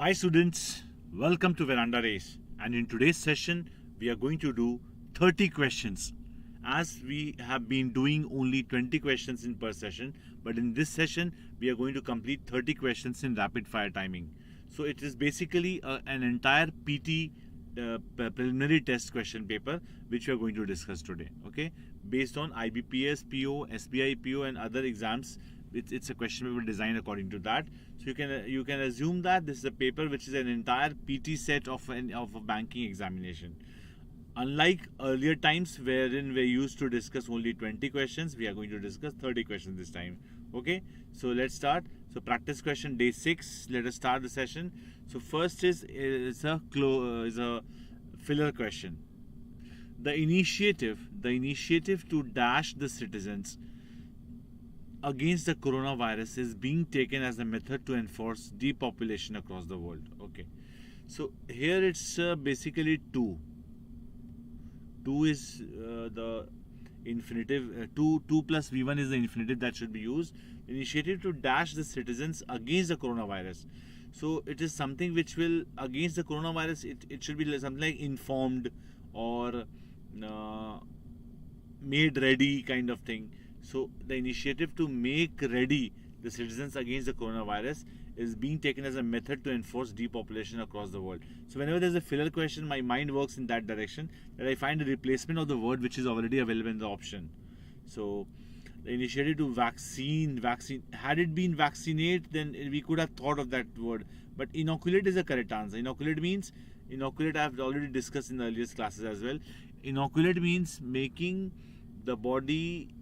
Hi students, welcome to VerandaRace, and in today's session we are going to do 30 questions as we have been doing only 20 questions in per session, but in this session we are going to complete 30 questions in rapid fire timing. So it is basically an entire PT preliminary test question paper which we are going to discuss today, okay, based on IBPS, PO, SBI PO and other exams. It's a question paper designed according to that. So you can assume that this is a paper which is an entire PT set of a banking examination. Unlike earlier times wherein we used to discuss only 20 questions, we are going to discuss 30 questions this time. Okay, so let's start. So practice question day 6. Let us start the session. So first is a filler question. The initiative to dash the citizens against the coronavirus is being taken as a method to enforce depopulation across the world. Okay, so here it's basically two is the infinitive. 2 plus v1 is the infinitive that should be used. Initiative to dash the citizens against the coronavirus. So it is something which will against the coronavirus. It should be something like informed or made ready kind of thing. So the initiative to make ready the citizens against the coronavirus is being taken as a method to enforce depopulation across the world. So whenever there's a filler question, my mind works in that direction, that I find a replacement of the word which is already available in the option. So the initiative to vaccine, had it been vaccinate, then we could have thought of that word. But inoculate is a correct answer. Inoculate I have already discussed in the earliest classes as well. Inoculate means making the body,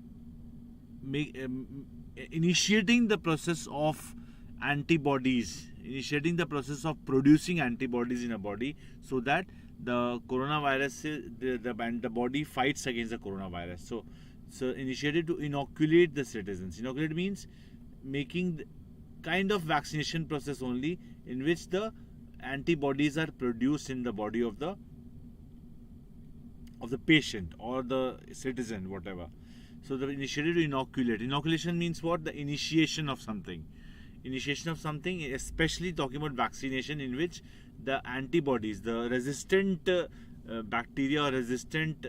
initiating the process of antibodies, initiating the process of producing antibodies in a body, so that the coronavirus, the body fights against the coronavirus. So initiative to inoculate the citizens. Inoculate means making kind of vaccination process only, in which the antibodies are produced in the body of the patient or the citizen, whatever. So the initiative to inoculate. Inoculation means what? The initiation of something. Initiation of something, especially talking about vaccination, in which the antibodies, the resistant bacteria or resistant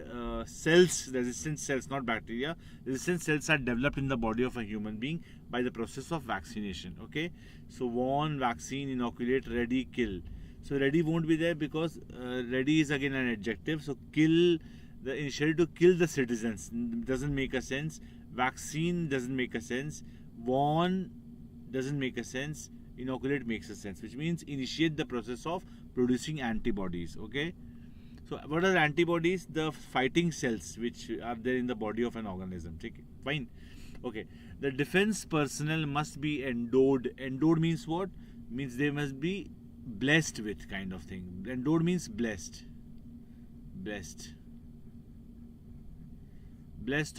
cells, not bacteria, resistant cells are developed in the body of a human being by the process of vaccination. Okay, so warn, vaccine, inoculate, ready, kill. So ready won't be there because ready is again an adjective. So kill, the initiative to kill the citizens doesn't make a sense. Vaccine doesn't make a sense. Warn doesn't make a sense. Inoculate makes a sense, which means initiate the process of producing antibodies. Okay, so what are antibodies? The fighting cells which are there in the body of an organism. Okay, fine. Okay, the defense personnel must be endowed. Endowed means what? Means they must be blessed with, kind of thing. Endowed means blessed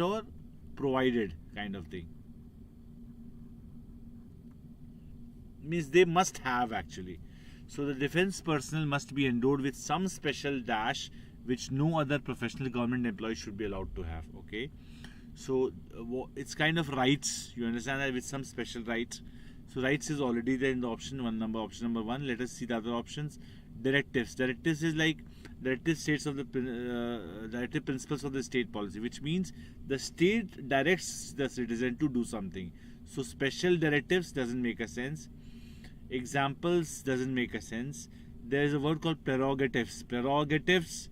or provided, kind of thing. Means they must have, actually. So the defense personnel must be endowed with some special dash which no other professional government employee should be allowed to have. Okay, so it's kind of rights, you understand that, with some special rights. So rights is already there in the option number 1. Let us see the other options. Directives is like directive principles of the state policy, which means the state directs the citizen to do something. So special directives doesn't make a sense. Examples doesn't make a sense. There is a word called prerogatives. Prerogatives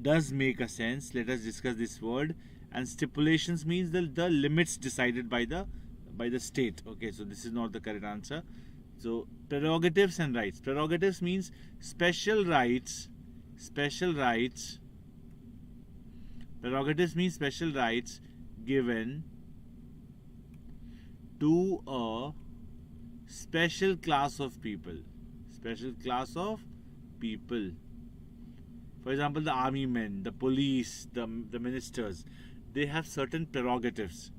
does make a sense. Let us discuss this word. And stipulations means the limits decided by the state. Okay, so this is not the correct answer. So prerogatives and rights. Prerogatives means special rights. Prerogatives means special rights given to a special class of people. For example, the army men, the police, the ministers, they have certain prerogatives.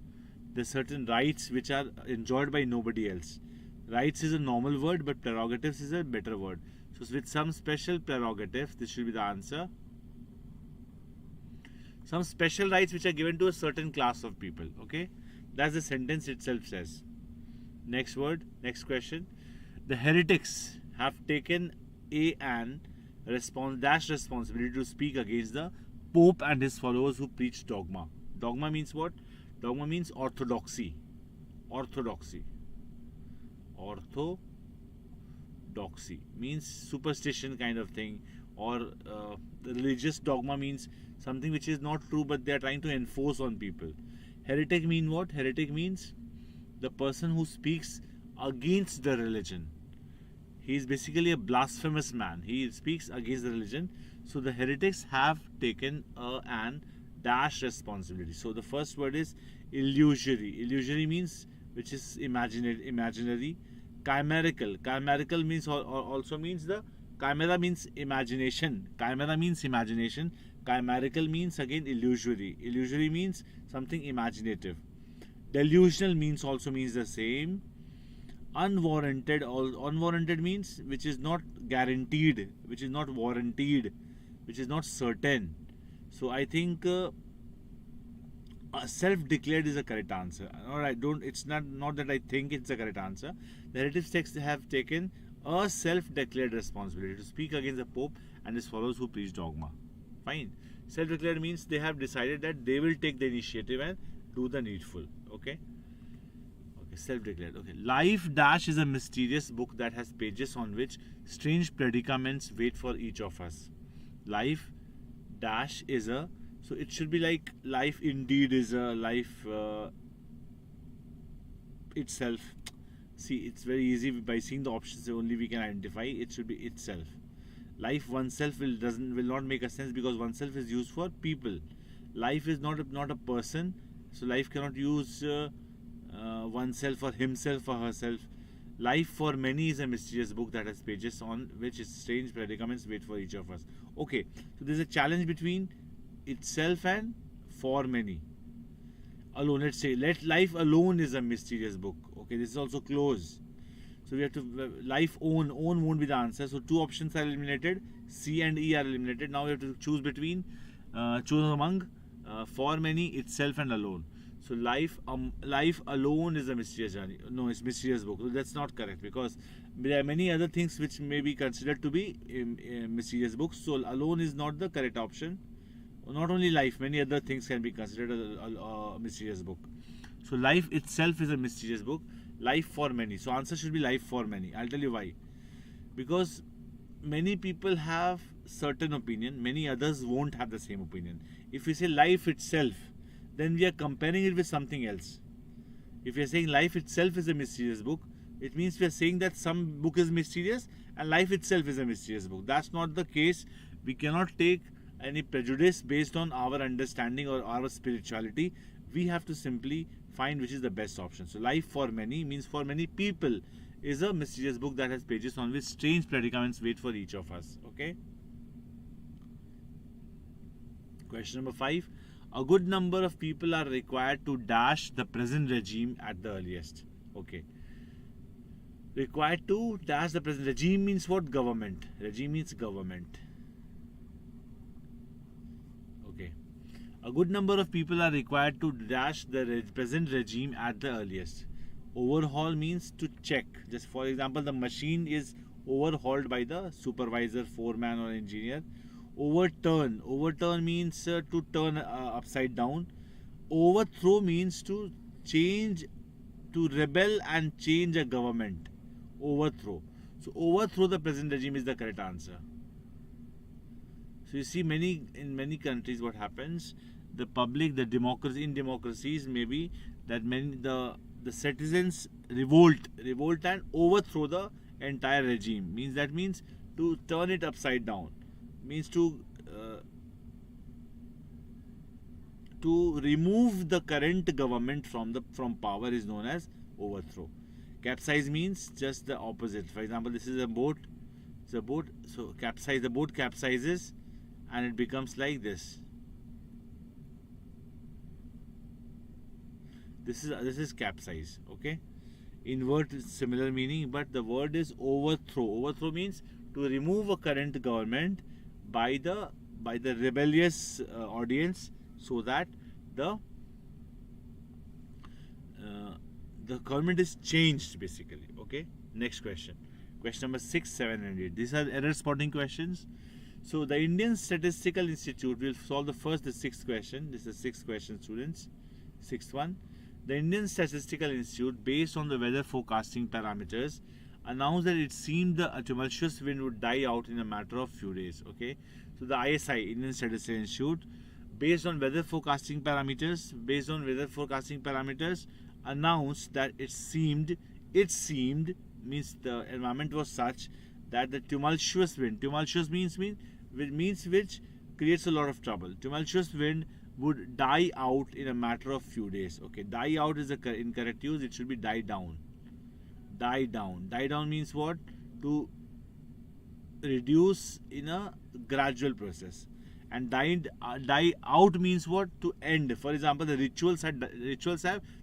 There's certain rights which are enjoyed by nobody else. Rights is a normal word, but prerogatives is a better word. So with some special prerogatives, this should be the answer. Some special rights which are given to a certain class of people. Okay, that's the sentence itself says. Next word, next question. The heretics have taken an responsibility to speak against the Pope and his followers who preach dogma. Dogma means what? Dogma means orthodoxy. Orthodoxy means superstition kind of thing, or the religious dogma means something which is not true but they are trying to enforce on people. Heretic mean what? Heretic means the person who speaks against the religion. He is basically a blasphemous man. He speaks against the religion. So the heretics have taken an dash responsibility. So the first word is illusory. Illusory means which is imaginary. Chimerical. Chimerical means also means the chimera means imagination. Chimera means imagination. Chimerical means again illusory. Illusory means something imaginative. Delusional means also means the same. Unwarranted means which is not guaranteed, which is not warranted, which is not certain. So I think self-declared is a correct answer. It's not that I think it's a correct answer. The heretics texts have taken a self-declared responsibility to speak against the Pope and his followers who preach dogma. Fine. Self-declared means they have decided that they will take the initiative and do the needful. Okay. Self-declared. Okay. Life Dash is a mysterious book that has pages on which strange predicaments wait for each of us. Life Dash is a, so it should be like life indeed is a, life itself. See, it's very easy. By seeing the options only we can identify. It should be itself. Life oneself will not make a sense because oneself is used for people. Life is not a person, so life cannot use oneself or himself or herself. Life for Many is a mysterious book that has pages on which strange predicaments wait for each of us. Okay, so there's a challenge between itself and for many. Alone, let's say Life Alone is a mysterious book. Okay, this is also Cloze. So we have to life own won't be the answer. So two options are eliminated. C and E are eliminated. Now we have to choose between choose among for many, itself and alone. So life alone is a mysterious journey. No, it's mysterious book. So that's not correct because there are many other things which may be considered to be mysterious books. So alone is not the correct option. Not only life, many other things can be considered a mysterious book. So life itself is a mysterious book. Life for many. So answer should be life for many. I'll tell you why. Because many people have certain opinion, many others won't have the same opinion. If we say life itself, then we are comparing it with something else. If we are saying life itself is a mysterious book, it means we are saying that some book is mysterious and life itself is a mysterious book. That's not the case. We cannot take any prejudice based on our understanding or our spirituality. We have to simply find which is the best option. So life for many means for many people is a mysterious book that has pages on which strange predicaments wait for each of us. Okay. Question number 5. A good number of people are required to dash the present regime at the earliest. Okay. Required to dash the present regime means what? Government. Regime means government. Okay. A good number of people are required to dash the present regime at the earliest. Overhaul means to check. Just for example, the machine is overhauled by the supervisor, foreman or engineer. Overturn. Overturn means to turn upside down. Overthrow means to change, to rebel and change a government. Overthrow. So overthrow the present regime is the correct answer. So you see in many countries what happens, the public, in democracies maybe that the citizens revolt and overthrow the entire regime. That means to turn it upside down. Means to remove the current government from power is known as overthrow. Capsize means just the opposite. For example, this is a boat. It's a boat. So capsize. The boat capsizes and it becomes like this. This is capsize. Okay. Invert is similar meaning, but the word is overthrow. Overthrow means to remove a current government by the rebellious audience, so that the government is changed basically. Okay. Next question. Question number 6, 7 and 8. These are error spotting questions. So the Indian Statistical Institute will solve the 6th question. This is 6th question, students. 6th one. The Indian Statistical Institute, based on the weather forecasting parameters, announced that it seemed the tumultuous wind would die out in a matter of few days. Okay. So the ISI, Indian Statistical Institute, based on weather forecasting parameters, announced that it seemed means the environment was such that the tumultuous wind means which creates a lot of trouble. Tumultuous wind would die out in a matter of few days. Okay, die out is the incorrect use. It should be die down. Die down means what? To reduce in a gradual process. And die out means what? To end. For example, the rituals have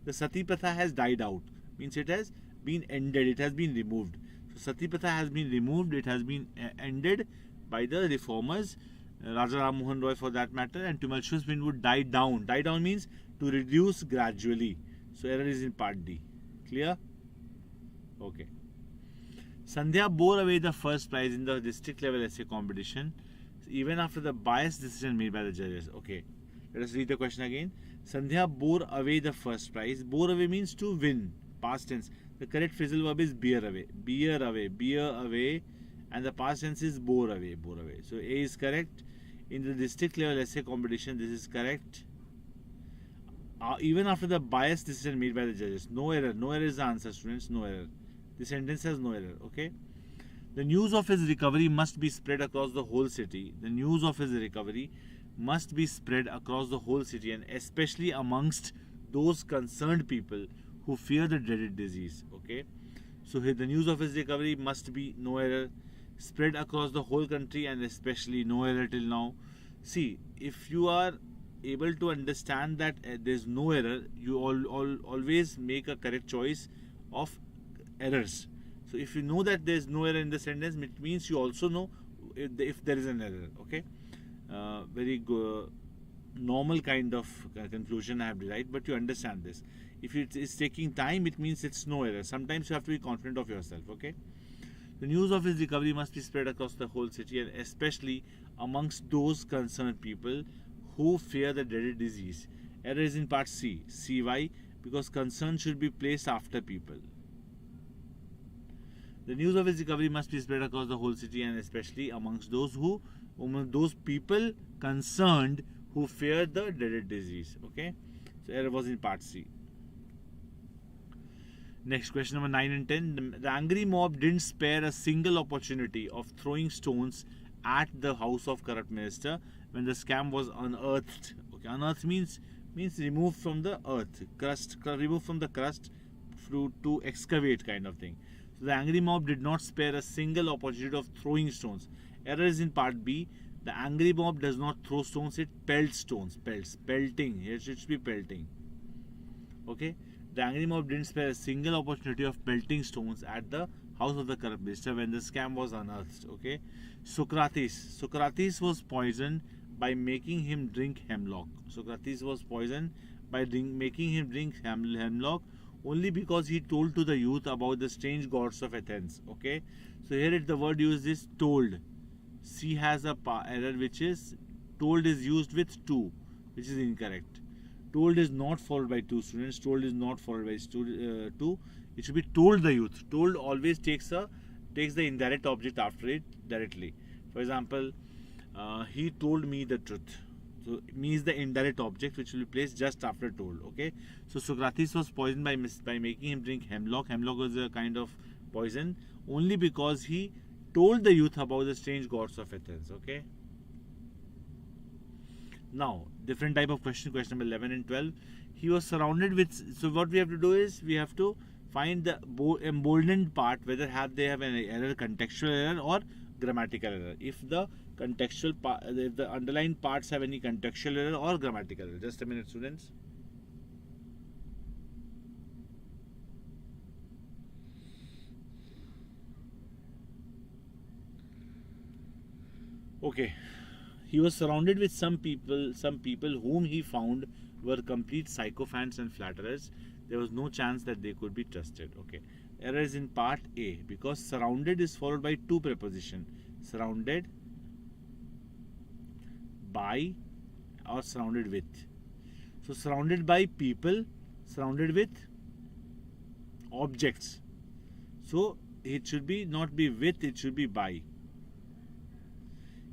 the Sati Pratha has died out. Means it has been ended. It has been removed. So Sati Pratha has been removed. It has been ended by the reformers, Raja Ram Mohan Roy for that matter. And tumultuous wind would die down. Die down means to reduce gradually. So error is in part D. Clear? Okay. Sandhya bore away the first prize in the district level essay competition, even after the biased decision made by the judges. Okay, let us read the question again. Sandhya bore away the first prize. Bore away means to win, past tense. The correct phrasal verb is bear away, and the past tense is bore away. So A is correct. In the district level essay competition, this is correct. Even after the biased decision made by the judges. No error is the answer, students. No error. This sentence has no error. Okay. The news of his recovery must be spread across the whole city. And especially amongst those concerned people who fear the dreaded disease. Okay. So here the news of his recovery must be, no error, spread across the whole country, and especially, no error till now. See, if you are able to understand that there is no error, you always make a correct choice of errors. So if you know that there is no error in the sentence, it means you also know if there is an error. Okay, very good, normal kind of conclusion I have derived, but you understand this. If it is taking time, it means it's no error. Sometimes you have to be confident of yourself. Okay, the news of his recovery must be spread across the whole city, and especially amongst those concerned people who fear the dreaded disease. Error is in part C. C, why? Because concern should be placed after people. The news of his recovery must be spread across the whole city, and especially amongst those people concerned who fear the dreaded disease. Okay, so error was in part C. Next, question number 9 and 10. The angry mob didn't spare a single opportunity of throwing stones at the house of corrupt minister when the scam was unearthed. Okay, unearthed means removed from the earth, removed from the crust to excavate kind of thing. So the angry mob did not spare a single opportunity of throwing stones. Error is in part B. The angry mob does not throw stones, it pelts stones. Pelting. Here it should be pelting. Okay. The angry mob didn't spare a single opportunity of pelting stones at the house of the corrupt minister when the scam was unearthed. Okay. Socrates was poisoned by making him drink hemlock. Socrates was poisoned by making him drink hemlock only because he told to the youth about the strange gods of Athens. Okay, so here the word used is told. C has a error, which is told is used with to, which is incorrect. Told is not followed by two, students. Told is not followed by two. It should be told the youth. Told always takes the indirect object after it directly. For example, he told me the truth. So me is the indirect object which will be placed just after told. Okay. So Socrates was poisoned by making him drink hemlock. Hemlock was a kind of poison only because he told the youth about the strange gods of Athens. Okay. Now, different type of question. Question number 11 and 12. He was surrounded with. So what we have to do is we have to find the emboldened part, whether they have an error, contextual error or grammatical error. If the contextual part, if the underlined parts have any contextual error or grammatical error. Just a minute, students. Okay. He was surrounded with some people whom he found were complete sycophants and flatterers. There was no chance that they could be trusted. Okay. Error is in part A, because surrounded is followed by two preposition. Surrounded by or surrounded with. So surrounded by people, surrounded with objects. So it should be not be with, it should be by.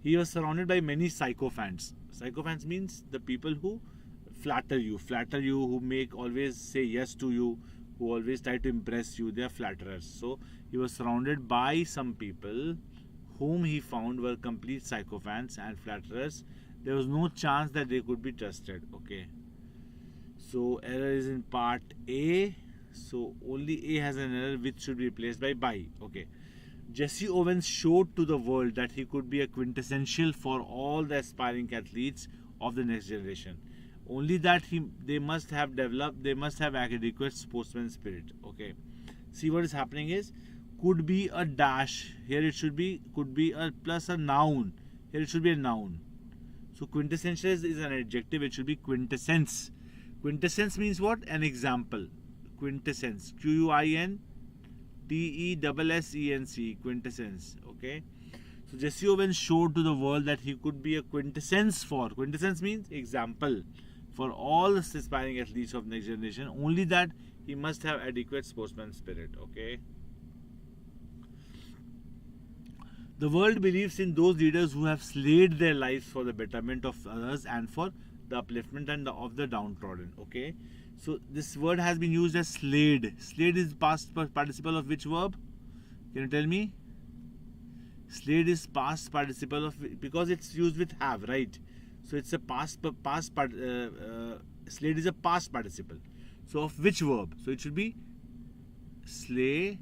He was surrounded by many sycophants. Sycophants means the people who flatter you, who make always say yes to you, who always try to impress you. They are flatterers. So he was surrounded by some people whom he found were complete sycophants and flatterers. There was no chance that they could be trusted. Okay. So error is in part A. So only A has an error which should be replaced by. Okay. Jesse Owens showed to the world that he could be a quintessential for all the aspiring athletes of the next generation. Only that they must have adequate sportsman spirit. Okay. See what is happening is, could be a dash. Here it should be, could be a plus a noun. Here it should be a noun. So quintessential is an adjective. It should be quintessence. Quintessence means what? An example. Quintessence. Quintessence. Quintessence. Okay. So Jesse Owens showed to the world that he could be a quintessence for. Quintessence means example for all the aspiring athletes of next generation. Only that he must have adequate sportsman spirit. Okay. The world believes in those leaders who have slayed their lives for the betterment of others and for the upliftment of the downtrodden. Okay. So this word has been used as slayed. Slayed is past participle of which verb? Can you tell me? Slayed is past participle of, because it's used with have, right? So it's a slayed is a past participle. So of which verb? So it should be slay,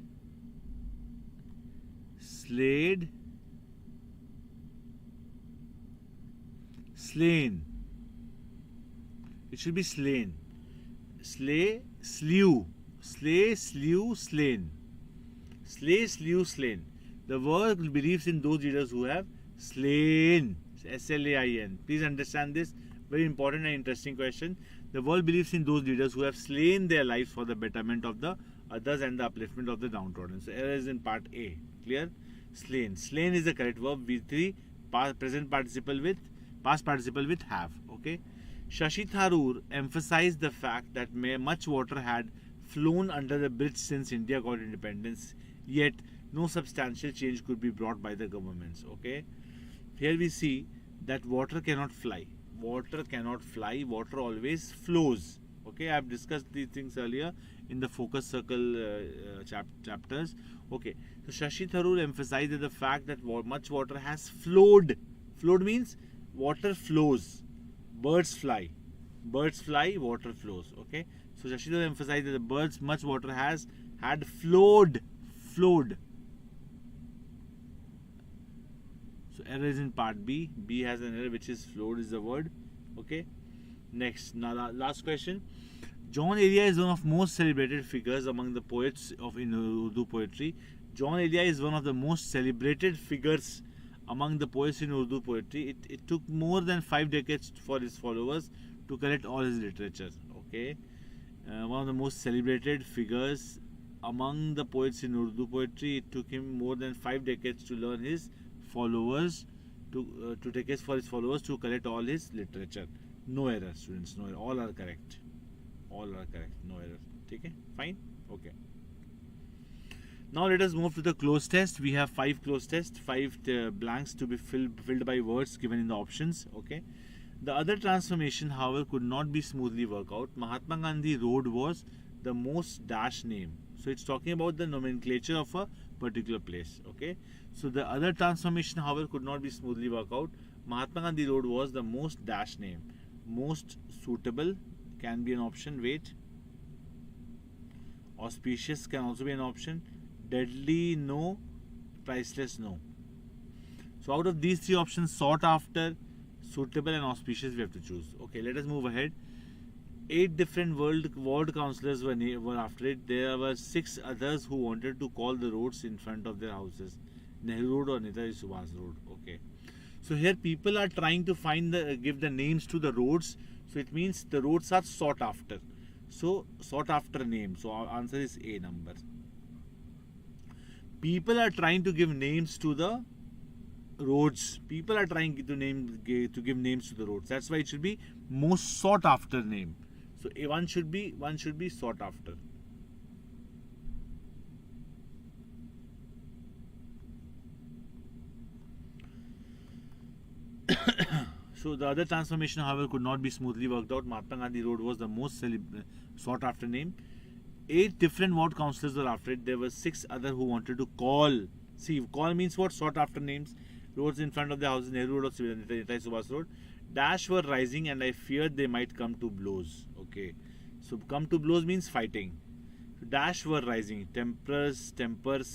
slayed, slain. It should be slain. Slay, slew. Slay, slew, slain. Slay, slew, slain. The world believes in those leaders who have slain. S-L-A-I-N. Please understand this. Very important and interesting question. The world believes in those leaders who have slain their lives for the betterment of the others and the upliftment of the downtrodden. So error is in part A. Clear? Slain. Slain is the correct verb. V3, present participle with, past participle with have. Okay. Shashi Tharoor emphasized the fact that much water had flown under the bridge since India got independence, yet no substantial change could be brought by the governments. Okay. Here we see that water cannot fly. Water cannot fly. Water always flows. Okay. I have discussed these things earlier in the focus circle chapters. Okay. So Shashi Tharoor emphasized the fact that much water has flowed. Flowed means water flows. Birds fly. Birds fly, water flows. Okay. So Shashi Tharoor emphasized that the birds, much water had flowed. Flowed. So error is in part B. B has an error which is flowed is the word. Okay. Next, now last question. John Elia is one of most celebrated figures among the poets in Urdu poetry. John Elia is one of the most celebrated figures among the poets in Urdu poetry. It took more than 5 decades for his followers to collect all his literature. Okay. One of the most celebrated figures among the poets in Urdu poetry. It took him more than 5 decades to learn his followers, to take for his followers to collect all his literature. No error, students. No error. All are correct. All are correct. No error. Okay. Fine. Okay. Now let us move to the cloze test. We have 5 cloze tests, 5 blanks to be filled by words given in the options. Okay. The other transformation, however, could not be smoothly worked out. Mahatma Gandhi Road was the most dash name. So it's talking about the nomenclature of a particular place. Okay. So the other transformation, however, could not be smoothly worked out. Mahatma Gandhi Road was the most dash name. Most suitable can be an option. Wait. Auspicious can also be an option. Deadly, no. Priceless, no. So out of these 3 options, sought after, suitable and auspicious, we have to choose. Okay, let us move ahead. 8 different ward councillors were after it. There were 6 others who wanted to call the roads in front of their houses. Nehru Road or Netaji Subhas Road. Okay. So here people are trying to give the names to the roads. So it means the roads are sought after. So sought after name. So our answer is A number. People are trying to give names to the roads. People are trying to give names to the roads. That's why it should be most sought after name. So one should be sought after. So the other transformation, however, could not be smoothly worked out. Mahatma Gandhi Road was the most sought after name. 8 different ward councillors were after it. There were 6 other who wanted to call. See, call means what? Sought after names. Roads in front of the houses, Nehru Road or Netai Subhas Road. Dash were rising and I feared they might come to blows. Okay. So come to blows means fighting. So dash were rising. Tempers,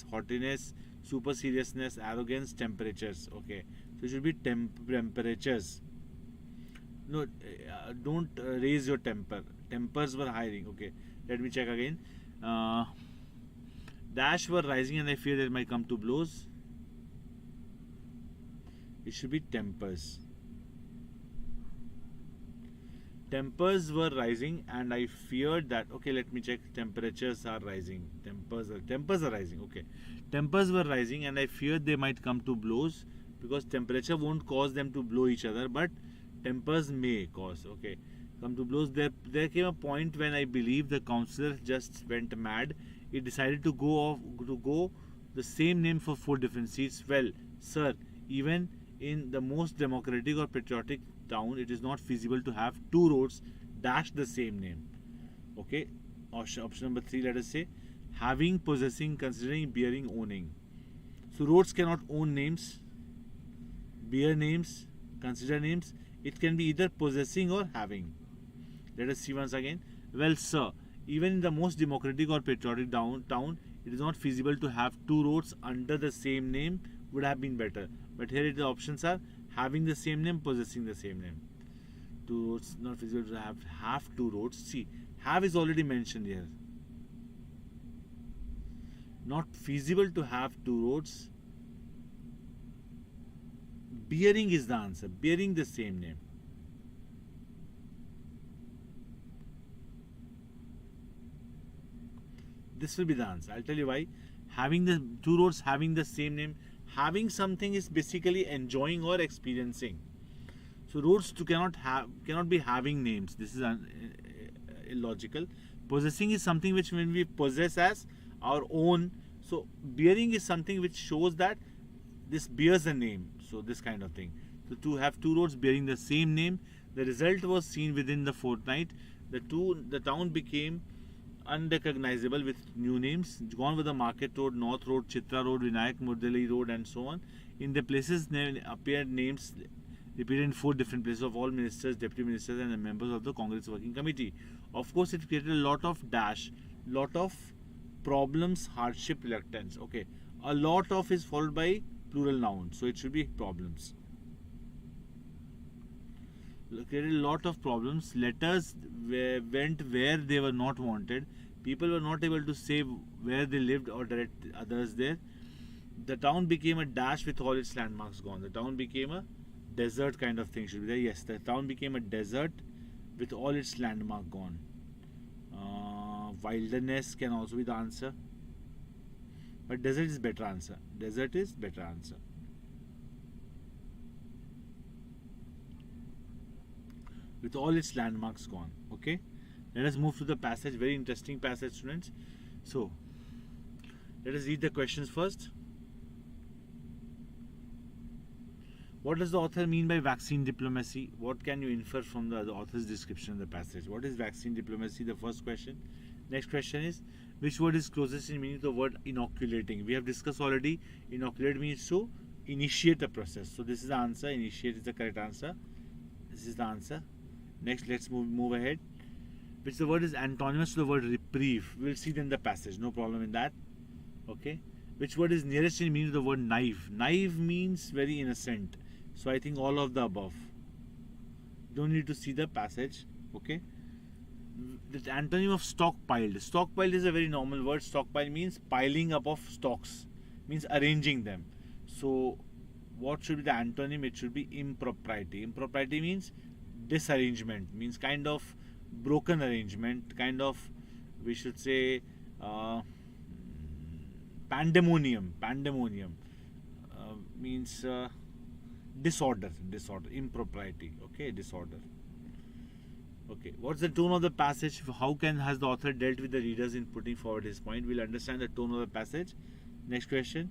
haughtiness, super seriousness, arrogance, temperatures. Okay. So it should be temperatures. No, don't raise your temper. Tempers were hiding. Okay. Let me check again. Dash were rising and I fear they might come to blows. It should be tempers. Tempers were rising and I feared that. Okay, let me check. Temperatures are rising. Tempers are rising. Okay. Tempers were rising and I feared they might come to blows, because temperature won't cause them to blow each other, but tempers may cause. Okay. Come to blows. There came a point when I believe the councillor just went mad. He decided to go the same name for 4 different seats. Well, sir, even in the most democratic or patriotic town, it is not feasible to have 2 roads dash the same name. Okay. Option number 3, let us say, having, possessing, considering, bearing, owning. So roads cannot own names, bear names, consider names. It can be either possessing or having. Let us see once again. Well, sir, even in the most democratic or patriotic town, it is not feasible to have 2 roads under the same name. Would have been better. But here the options are having the same name, possessing the same name. 2 roads, not feasible to have 2 roads. See, have is already mentioned here. Not feasible to have 2 roads. Bearing is the answer. Bearing the same name. This will be the answer. I'll tell you why. Having the 2 roads having the same name. Having something is basically enjoying or experiencing. So roads cannot be having names. This is illogical. Possessing is something which when we possess as our own. So bearing is something which shows that this bears a name. So this kind of thing. So to have 2 roads bearing the same name, the result was seen within the fortnight. The town became unrecognizable with new names. Gone with the Market Road, North Road, Chitra Road, Vinayak Murdali Road, and so on. In the places appeared names repeated in 4 different places of all ministers, deputy ministers, and the members of the Congress Working Committee. Of course, it created a lot of lot of problems, hardship, reluctance. Okay, a lot of is followed by plural noun, so it should be problems. Created a lot of problems. Letters went where they were not wanted. People were not able to say where they lived or direct others there. The town became a dash with all its landmarks gone. The town became a desert kind of thing. Should be there. Yes, the town became a desert with all its landmark gone. Wilderness can also be the answer. But desert is better answer. Desert is better answer. With all its landmarks gone. Okay. Let us move to the passage. Very interesting passage, students. So, let us read the questions first. What does the author mean by vaccine diplomacy? What can you infer from the author's description of the passage? What is vaccine diplomacy? The first question. Next question is, which word is closest in meaning to the word inoculating? We have discussed already. Inoculate means to initiate a process. So this is the answer. Initiate is the correct answer. This is the answer. Next, let's move ahead. Which the word is antonymous to the word reprieve. We'll see then the passage. No problem in that. Okay. Which word is nearest in meaning to the word naive? Naive means very innocent. So I think all of the above. Don't need to see the passage. Okay. The antonym of stockpiled. Stockpiled is a very normal word. Stockpile means piling up of stocks. Means arranging them. So what should be the antonym? It should be impropriety. Impropriety means disarrangement. Means kind of broken arrangement. Kind of, we should say, Pandemonium. Means disorder, impropriety. Okay, disorder. Okay, what's the tone of the passage? How has the author dealt with the readers in putting forward his point? We'll understand the tone of the passage. Next question.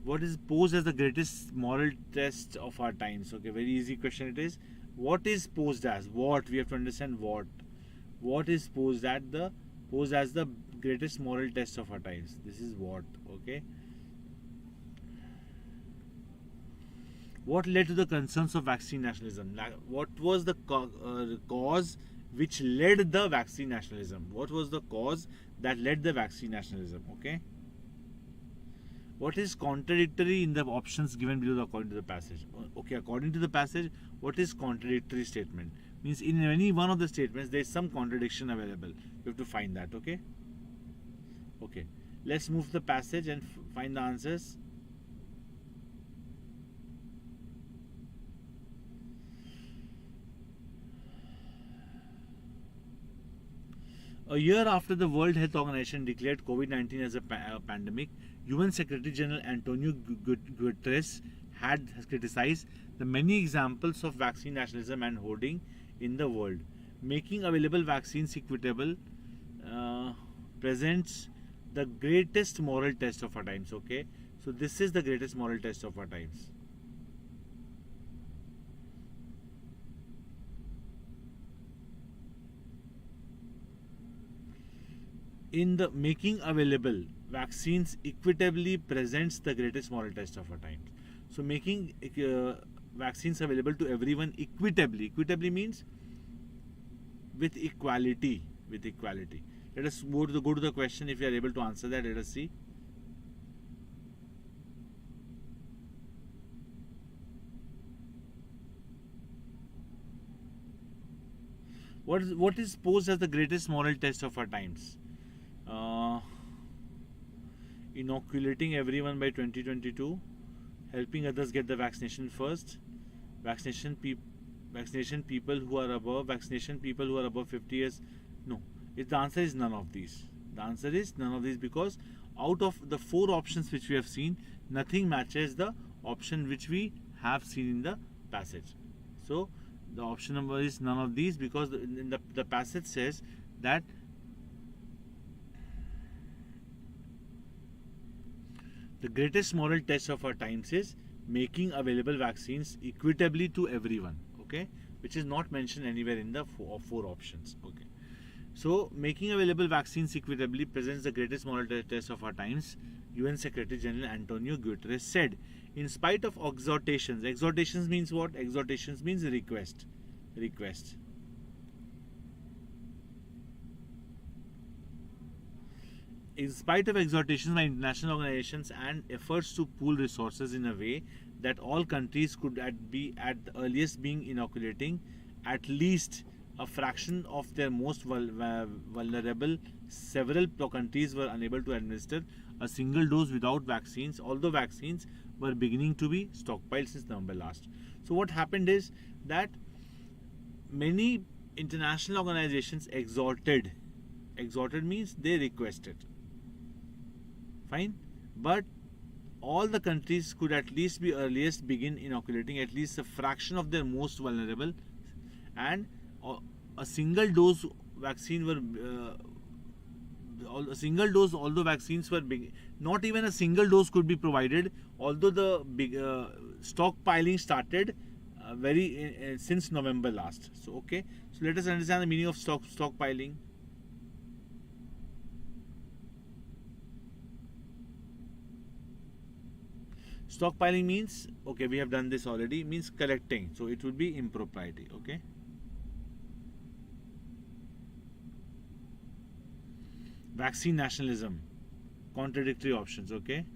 What is posed as the greatest moral test of our times? Okay, very easy question it is. What is posed as? What? We have to understand what. What is posed as the greatest moral test of our times? This is what. Okay. What led to the concerns of vaccine nationalism? What was the cause which led the vaccine nationalism? What was the cause that led the vaccine nationalism? Okay. What is contradictory in the options given below according to the passage? Okay, according to the passage, what is contradictory statement? Means in any one of the statements there is some contradiction available. You have to find that. Okay. Okay. Let's move to the passage and find the answers. A year after the World Health Organization declared COVID-19 as a pandemic, UN Secretary General Antonio Guterres had criticized the many examples of vaccine nationalism and hoarding in the world. Making available vaccines equitable presents the greatest moral test of our times. Okay, so this is the greatest moral test of our times. In the making available vaccines equitably presents the greatest moral test of our times. So making vaccines available to everyone equitably means with equality. Let us go to the question. If you are able to answer that, let us see. What is posed as the greatest moral test of our times? Inoculating everyone by 2022, helping others get the vaccination first, vaccination people who are above 50 years. No, the answer is none of these. The answer is none of these because out of the 4 options which we have seen, nothing matches the option which we have seen in the passage. So the option number is none of these because the passage says that the greatest moral test of our times is making available vaccines equitably to everyone. Okay, which is not mentioned anywhere in the 4 options. Okay, so making available vaccines equitably presents the greatest moral test of our times. UN Secretary General Antonio Guterres said, in spite of exhortations. Exhortations means what? Exhortations means request. In spite of exhortations by international organizations and efforts to pool resources in a way that all countries could be at the earliest being inoculating at least a fraction of their most vulnerable, several countries were unable to administer a single dose without vaccines, although vaccines were beginning to be stockpiled since November last. So what happened is that many international organizations exhorted means they requested. Fine, but all the countries could at least be earliest begin inoculating at least a fraction of their most vulnerable, and a single dose vaccine although vaccines were big, not even a single dose could be provided, although the big stockpiling started since November last. So okay, so let us understand the meaning of stockpiling. Stockpiling means, okay, we have done this already, means collecting. So it would be impropriety. Okay. Vaccine nationalism, contradictory options. Okay.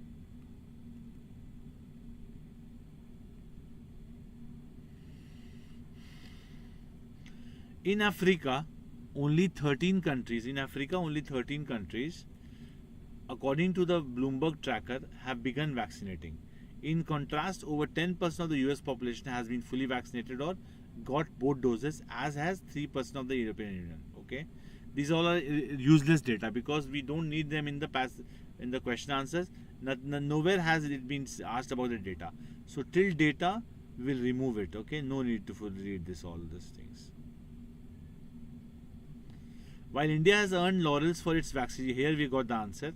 In Africa, only 13 countries, according to the Bloomberg tracker, have begun vaccinating. In contrast, over 10% of the US population has been fully vaccinated or got both doses, as has 3% of the European Union. Okay, these all are useless data because we don't need them in the in the question answers. Nowhere has it been asked about the data. So till data, we will remove it. Okay, no need to read all these things. While India has earned laurels for its vaccine, here we got the answer.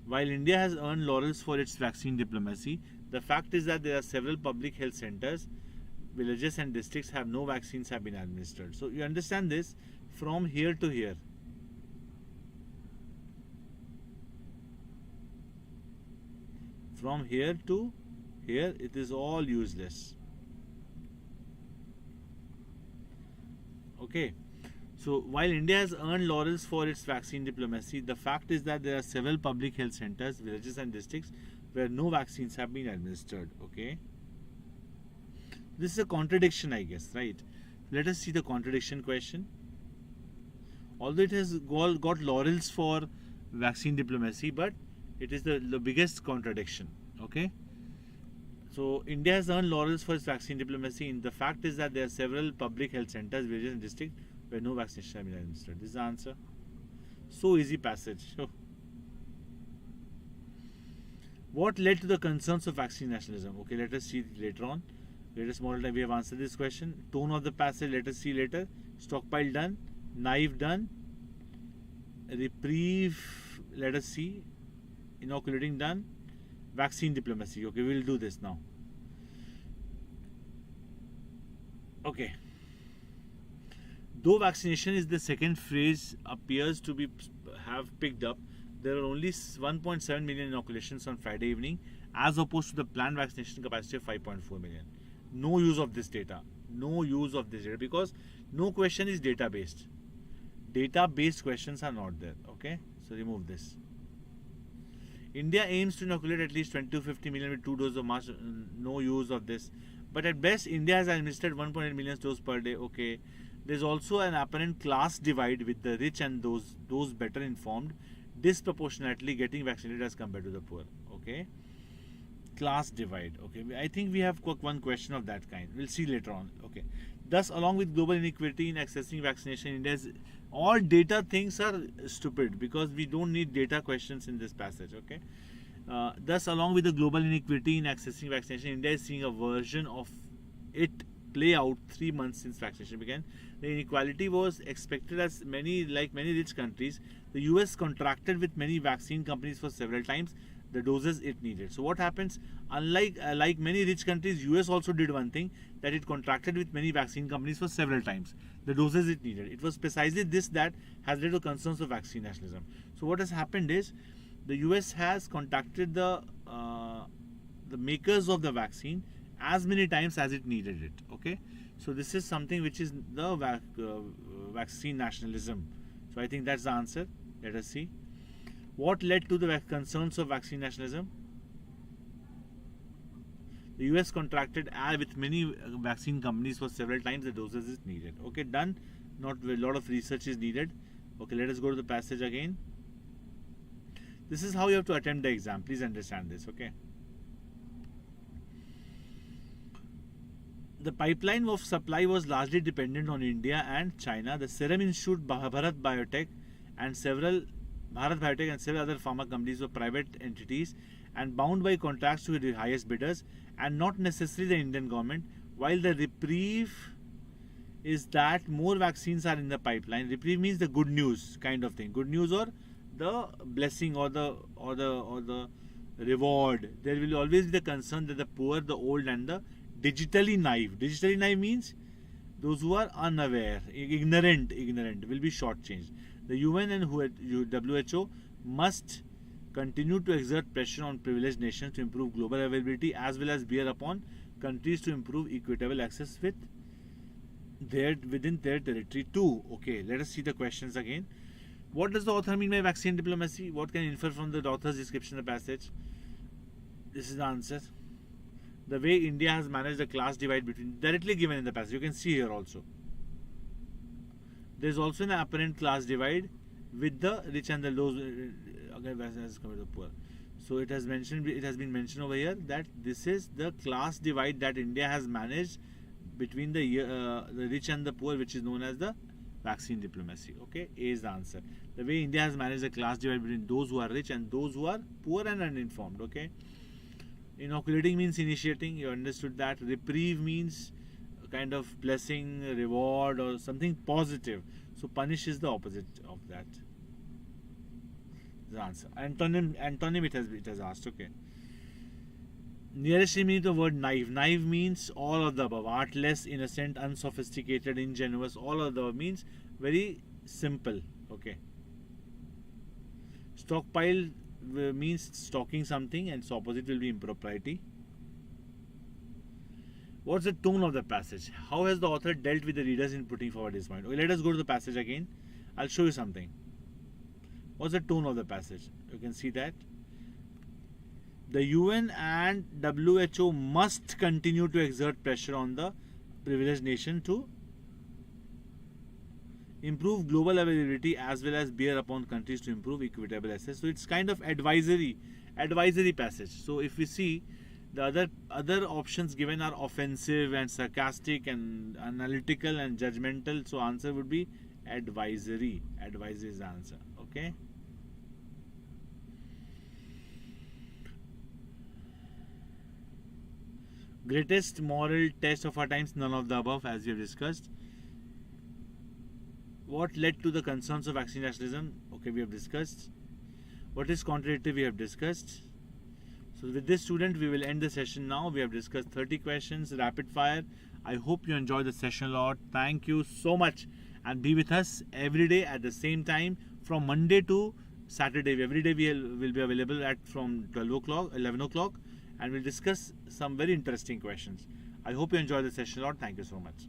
While India has earned laurels for its vaccine diplomacy, the fact is that there are several public health centers, villages and districts have no vaccines have been administered. So you understand this from here to here. From here to here, it is all useless. Okay. So while India has earned laurels for its vaccine diplomacy, the fact is that there are several public health centers, villages and districts where no vaccines have been administered. Okay. This is a contradiction, I guess, right? Let us see the contradiction question. Although it has got laurels for vaccine diplomacy, but it is the biggest contradiction. Okay. So India has earned laurels for its vaccine diplomacy. And the fact is that there are several public health centers, villages and districts where no vaccination have been administered. This is the answer. So easy passage. What led to the concerns of vaccine nationalism? Okay, let us see later on. Latest model time we have answered this question. Tone of the passage, let us see later. Stockpile done. Knife done. Reprieve, let us see. Inoculating done. Vaccine diplomacy. Okay, we will do this now. Okay. Though vaccination is the second phrase appears to have picked up, there are only 1.7 million inoculations on Friday evening as opposed to the planned vaccination capacity of 5.4 million. No use of this data. No use of this data because no question is data based. Data based questions are not there. Okay, so remove this. India aims to inoculate at least 20 to 50 million with 2 doses of mask. No use of this. But at best, India has administered 1.8 million doses per day. Okay. There's also an apparent class divide with the rich and those better informed disproportionately getting vaccinated as compared to the poor. Okay. Class divide. Okay. I think we have one question of that kind. We'll see later on. Okay. Thus, along with global inequity in accessing vaccination, India's all data things are stupid because we don't need data questions in this passage. Okay. Thus, along with the global inequity in accessing vaccination, India is seeing a version of it play out 3 months since vaccination began. The inequality was expected as many rich countries. The US contracted with many vaccine companies for several times the doses it needed. So what happens? Unlike like many rich countries, US also did one thing, that it contracted with many vaccine companies for several times the doses it needed. It was precisely this that has led to concerns of vaccine nationalism. So what has happened is the US has contacted the makers of the vaccine as many times as it needed it. Okay, so this is something which is the vaccine nationalism. So I think that's the answer. Let us see. What led to the concerns of vaccine nationalism? The US contracted with many vaccine companies for several times the doses is needed. Okay, done. Not a lot of research is needed. Okay, let us go to the passage again. This is how you have to attempt the exam. Please understand this. Okay. The pipeline of supply was largely dependent on India and China. The Serum Institute, Bharat Biotech and several other pharma companies were private entities and bound by contracts to the highest bidders and not necessarily the Indian government. While the reprieve is that more vaccines are in the pipeline. Reprieve means the good news kind of thing. Good news or the blessing or the reward. There will always be the concern that the poor, the old and the digitally naive. Digitally naive means those who are unaware, ignorant will be shortchanged. The UN and WHO must continue to exert pressure on privileged nations to improve global availability as well as bear upon countries to improve equitable access within their territory too. Okay, let us see the questions again. What does the author mean by vaccine diplomacy? What can you infer from the author's description of the passage? This is the answer. The way India has managed the class divide between, directly given in the passage, you can see here also. There is also an apparent class divide with the rich and the low as compared to the poor. So it has been mentioned over here that this is the class divide that India has managed between the rich and the poor, which is known as the vaccine diplomacy. Okay, A is the answer. The way India has managed the class divide between those who are rich and those who are poor and uninformed. Okay, inoculating means initiating. You understood that. Reprieve means a kind of blessing, reward, or something positive. So punish is the opposite of that. The answer. Antonym it has asked. Okay. Nearest meaning the word naive. Naive means all of the above. Artless, innocent, unsophisticated, ingenuous. All of the above means very simple. Okay. Stockpile means stocking something, and its opposite will be impropriety. What's the tone of the passage? How has the author dealt with the readers in putting forward his point? Okay, let us go to the passage again. I'll show you something. What's the tone of the passage? You can see that. The UN and WHO must continue to exert pressure on the privileged nation to improve global availability as well as bear upon countries to improve equitable access. So it's kind of advisory passage. So if we see, the other options given are offensive and sarcastic and analytical and judgmental. So answer would be advisory. Advisory is the answer. Okay. Greatest moral test of our times, none of the above, as we have discussed. What led to the concerns of vaccine nationalism? Okay, we have discussed. What is contradictory? We have discussed. So with this, student, we will end the session now. We have discussed 30 questions, rapid fire. I hope you enjoyed the session a lot. Thank you so much, and be with us every day at the same time from Monday to Saturday. Every day we will be available at from 12 o'clock, 11 o'clock. And we'll discuss some very interesting questions. I hope you enjoy the session a lot. Thank you so much.